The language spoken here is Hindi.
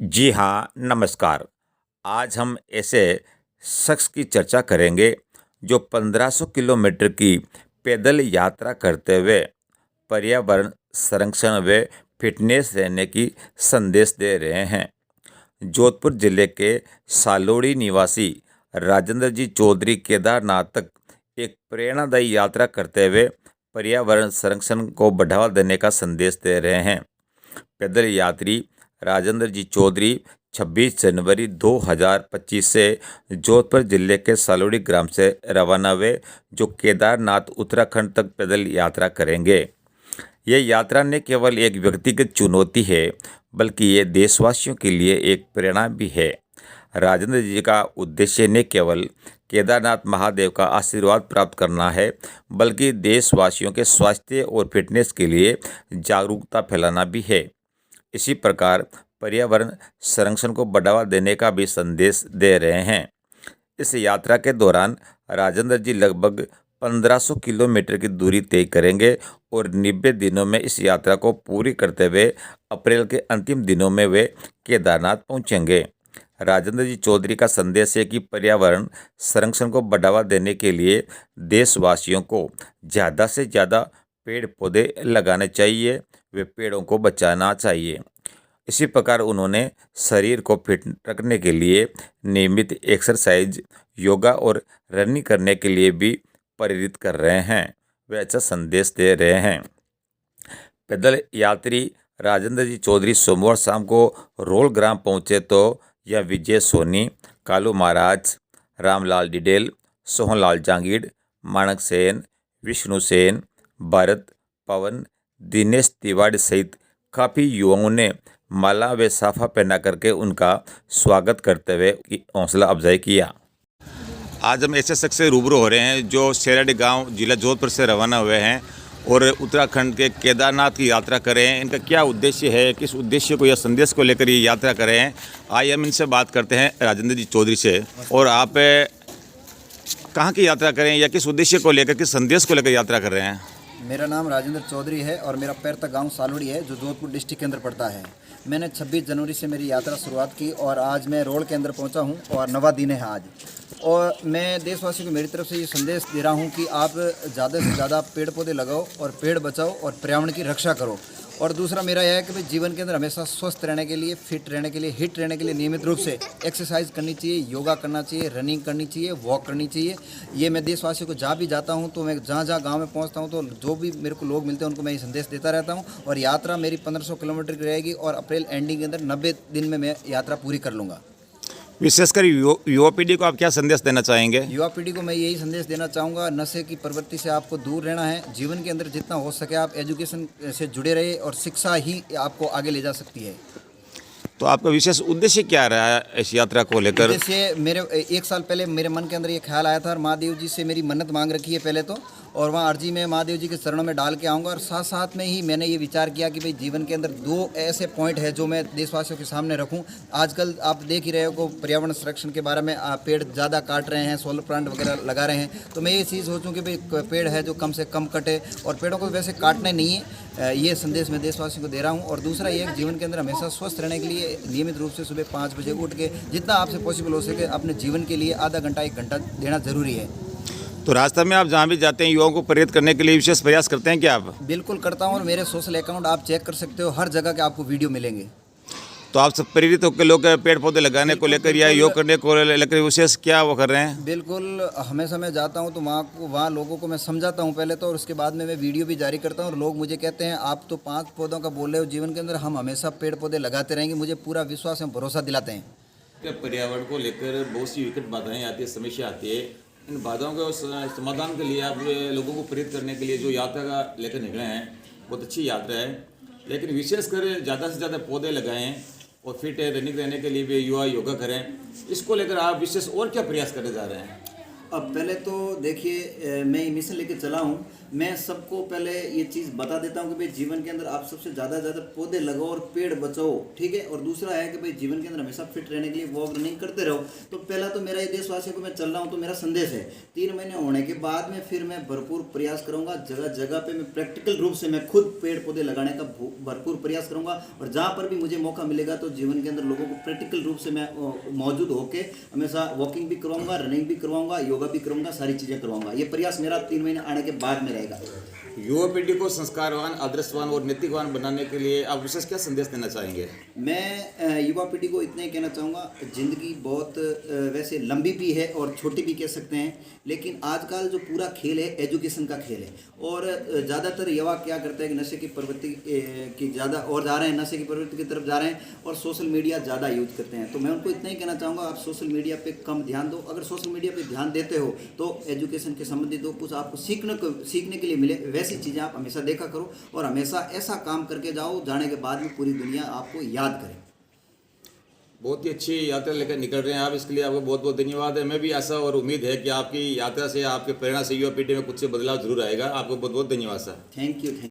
जी हाँ, नमस्कार। आज हम ऐसे शख्स की चर्चा करेंगे जो 1500 किलोमीटर की पैदल यात्रा करते हुए पर्यावरण संरक्षण व फिटनेस रहने की संदेश दे रहे हैं। जोधपुर जिले के सालोड़ी निवासी राजेंद्र जी चौधरी केदारनाथ तक एक प्रेरणादायी यात्रा करते हुए पर्यावरण संरक्षण को बढ़ावा देने का संदेश दे रहे हैं। पैदल यात्री राजेंद्र जी चौधरी 26 जनवरी 2025 से जोधपुर जिले के सालोड़ी ग्राम से रवाना हुए, जो केदारनाथ उत्तराखंड तक पैदल यात्रा करेंगे। यह यात्रा न केवल एक व्यक्तिगत चुनौती है, बल्कि ये देशवासियों के लिए एक प्रेरणा भी है। राजेंद्र जी का उद्देश्य न केवल केदारनाथ महादेव का आशीर्वाद प्राप्त करना है, बल्कि देशवासियों के स्वास्थ्य और फिटनेस के लिए जागरूकता फैलाना भी है। इसी प्रकार पर्यावरण संरक्षण को बढ़ावा देने का भी संदेश दे रहे हैं। इस यात्रा के दौरान राजेंद्र जी लगभग 1500 किलोमीटर की दूरी तय करेंगे और 90 दिनों में इस यात्रा को पूरी करते हुए अप्रैल के अंतिम दिनों में वे केदारनाथ पहुंचेंगे। राजेंद्र जी चौधरी का संदेश है कि पर्यावरण संरक्षण को बढ़ावा देने के लिए देशवासियों को ज़्यादा से ज़्यादा पेड़ पौधे लगाने चाहिए, वे पेड़ों को बचाना चाहिए। इसी प्रकार उन्होंने शरीर को फिट रखने के लिए नियमित एक्सरसाइज, योगा और रनिंग करने के लिए भी प्रेरित कर रहे हैं। वे अच्छा संदेश दे रहे हैं। पैदल यात्री राजेंद्र जी चौधरी सोमवार शाम को रोल ग्राम पहुंचे तो यह विजय सोनी, कालू महाराज, रामलाल डिडेल, सोहनलाल जांगीड़, माणक सेन, विष्णु सेन, भरत, पवन, दिनेश तिवारी सहित काफ़ी युवाओं ने माला व साफा पहना करके उनका स्वागत करते हुए हौसला अफजाई किया। आज हम ऐसे शख्स से रूबरू हो रहे हैं जो शेराडी गांव जिला जोधपुर से रवाना हुए हैं और उत्तराखंड के केदारनाथ की यात्रा करें हैं। इनका क्या उद्देश्य है, किस उद्देश्य को या संदेश को लेकर ये यात्रा करें हैं, आइए हम इनसे बात करते हैं राजेंद्र जी चौधरी से। और आप कहाँ की यात्रा करें या किस उद्देश्य को लेकर, किस संदेश को लेकर यात्रा कर रहे हैं? मेरा नाम राजेंद्र चौधरी है और मेरा पैरता गांव सालोड़ी है, जो जोधपुर डिस्ट्रिक्ट के अंदर पड़ता है। मैंने 26 जनवरी से मेरी यात्रा शुरुआत की और आज मैं रोड के अंदर पहुंचा हूं और 9वां दिन है आज। और मैं देशवासियों को मेरी तरफ से ये संदेश दे रहा हूं कि आप ज़्यादा से ज़्यादा पेड़ पौधे लगाओ और पेड़ बचाओ और पर्यावरण की रक्षा करो। और दूसरा मेरा यह है कि भाई जीवन के अंदर हमेशा स्वस्थ रहने के लिए, फिट रहने के लिए, हिट रहने के लिए नियमित रूप से एक्सरसाइज करनी चाहिए, योगा करना चाहिए, रनिंग करनी चाहिए, वॉक करनी चाहिए। ये मैं देशवासियों को जहाँ भी जाता हूँ तो मैं जहाँ जहाँ गांव में पहुँचता हूँ तो जो भी मेरे को लोग मिलते हैं उनको मैं ये संदेश देता रहता हूँ। और यात्रा मेरी 1500 किलोमीटर की रहेगी और अप्रैल एंडिंग के अंदर 90 दिन में मैं यात्रा पूरी कर लूँगा। विशेषकर युवा पीढ़ी को आप क्या संदेश देना चाहेंगे? युवा पीढ़ी को मैं यही संदेश देना चाहूँगा, नशे की प्रवृत्ति से आपको दूर रहना है। जीवन के अंदर जितना हो सके आप एजुकेशन से जुड़े रहे और शिक्षा ही आपको आगे ले जा सकती है। तो आपका विशेष उद्देश्य क्या रहा है इस यात्रा को लेकर? जैसे मेरे 1 साल पहले मेरे मन के अंदर ये ख्याल आया था और महादेव जी से मेरी मन्नत मांग रखी है पहले तो, और वहाँ अर्जी में महादेव जी के चरणों में डाल के आऊँगा। और साथ साथ में ही मैंने ये विचार किया कि भाई जीवन के अंदर 2 ऐसे पॉइंट है जो मैं देशवासियों के सामने रखूँ। आजकल आप देख ही रहे हो कि पर्यावरण संरक्षण के बारे में पेड़ ज़्यादा काट रहे हैं, सोलर प्लांट वगैरह लगा रहे हैं। तो मैं ये चीज़ सोचूँ कि भाई पेड़ है जो कम से कम कटे और पेड़ों को वैसे काटना नहीं है। ये संदेश मैं देशवासियों को दे रहा हूँ। और दूसरा ये है, जीवन के अंदर हमेशा स्वस्थ रहने के लिए नियमित रूप से सुबह 5 बजे उठ के जितना आपसे पॉसिबल हो सके अपने जीवन के लिए आधा घंटा 1 घंटा देना ज़रूरी है। तो रास्ते में आप जहाँ भी जाते हैं युवाओं को प्रेरित करने के लिए विशेष प्रयास करते हैं क्या आप? बिल्कुल करता हूँ और मेरे सोशल अकाउंट आप चेक कर सकते हो, हर जगह के आपको वीडियो मिलेंगे। तो आप सब प्रेरित होकर लोग पेड़ पौधे लगाने को लेकर या योग करने को लेकर विशेष क्या वो कर रहे हैं? बिल्कुल, हमेशा मैं जाता हूँ तो वहाँ लोगों को मैं समझाता हूँ पहले तो, और उसके बाद में मैं वीडियो भी जारी करता हूँ। और लोग मुझे कहते हैं आप तो 5 पौधों का बोल रहे हो, जीवन के अंदर हम हमेशा पेड़ पौधे लगाते रहेंगे। मुझे पूरा विश्वास है, भरोसा दिलाते हैं। पर्यावरण को लेकर बहुत सी विकट बाधाएं आती है, समस्या आती है। इन बाधाओं के समाधान के लिए आप लोगों को प्रेरित करने के लिए जो यात्रा का लेकर निकले हैं, बहुत अच्छी यात्रा है। लेकिन विशेषकर ज़्यादा से ज़्यादा पौधे लगाएं और फिट रनिंग रहने के लिए भी युवा योगा करें। इसको लेकर आप विशेष और क्या प्रयास करने जा रहे हैं? अब पहले तो देखिए मैं ये मिशन लेके चला हूँ। मैं सबको पहले ये चीज़ बता देता हूँ कि भाई जीवन के अंदर आप सबसे ज़्यादा पौधे लगाओ और पेड़ बचाओ, ठीक है। और दूसरा है कि भाई जीवन के अंदर हमेशा फिट रहने के लिए वॉक रनिंग करते रहो। तो पहला तो मेरा ये देशवासियों को मैं चल रहा हूँ तो मेरा संदेश है 3 महीने होने के बाद में फिर मैं भरपूर प्रयास करूँगा। जगह जगह पे मैं प्रैक्टिकल रूप से मैं खुद पेड़ पौधे लगाने का भरपूर प्रयास करूँगा। और जहाँ पर भी मुझे मौका मिलेगा तो जीवन के अंदर लोगों को प्रैक्टिकल रूप से मैं मौजूद होकर हमेशा वॉकिंग भी करवाऊंगा, रनिंग भी करवाऊंगा, योगा भी करवाऊंगा, सारी चीज़ें करवाऊंगा। ये प्रयास मेरा 3 महीने आने के बाद में रहेगा। युवा पीढ़ी को संस्कारवान, आदर्शवान और नैतिकवान बनाने के लिए आप विशेष क्या संदेश देना चाहेंगे? मैं युवा पीढ़ी को इतना ही कहना चाहूँगा, ज़िंदगी बहुत वैसे लंबी भी है और छोटी भी कह सकते हैं, लेकिन आजकल जो पूरा खेल है एजुकेशन का खेल है। और ज़्यादातर युवा क्या करते हैं कि नशे की प्रवृत्ति की ज़्यादा और जा रहे हैं, नशे की प्रवृत्ति की तरफ जा रहे हैं और सोशल मीडिया ज़्यादा यूज करते हैं। तो मैं उनको इतना ही कहना चाहूँगा, आप सोशल मीडिया पे कम ध्यान दो। अगर सोशल मीडिया पे ध्यान देते हो तो एजुकेशन के संबंधित हो, कुछ आपको सीखने के लिए मिले, वैसी चीज़ें आप हमेशा देखा करो और हमेशा ऐसा काम करके जाओ जाने के बाद में पूरी दुनिया आपको याद करे। बहुत ही अच्छी यात्रा लेकर निकल रहे हैं आप, इसके लिए आपको बहुत बहुत धन्यवाद है। मैं भी आशा और उम्मीद है कि आपकी यात्रा से, आपके प्रेरणा से युवा पीढ़ी में कुछ से बदलाव जरूर आएगा। आपको बहुत बहुत धन्यवाद सर। Thank you.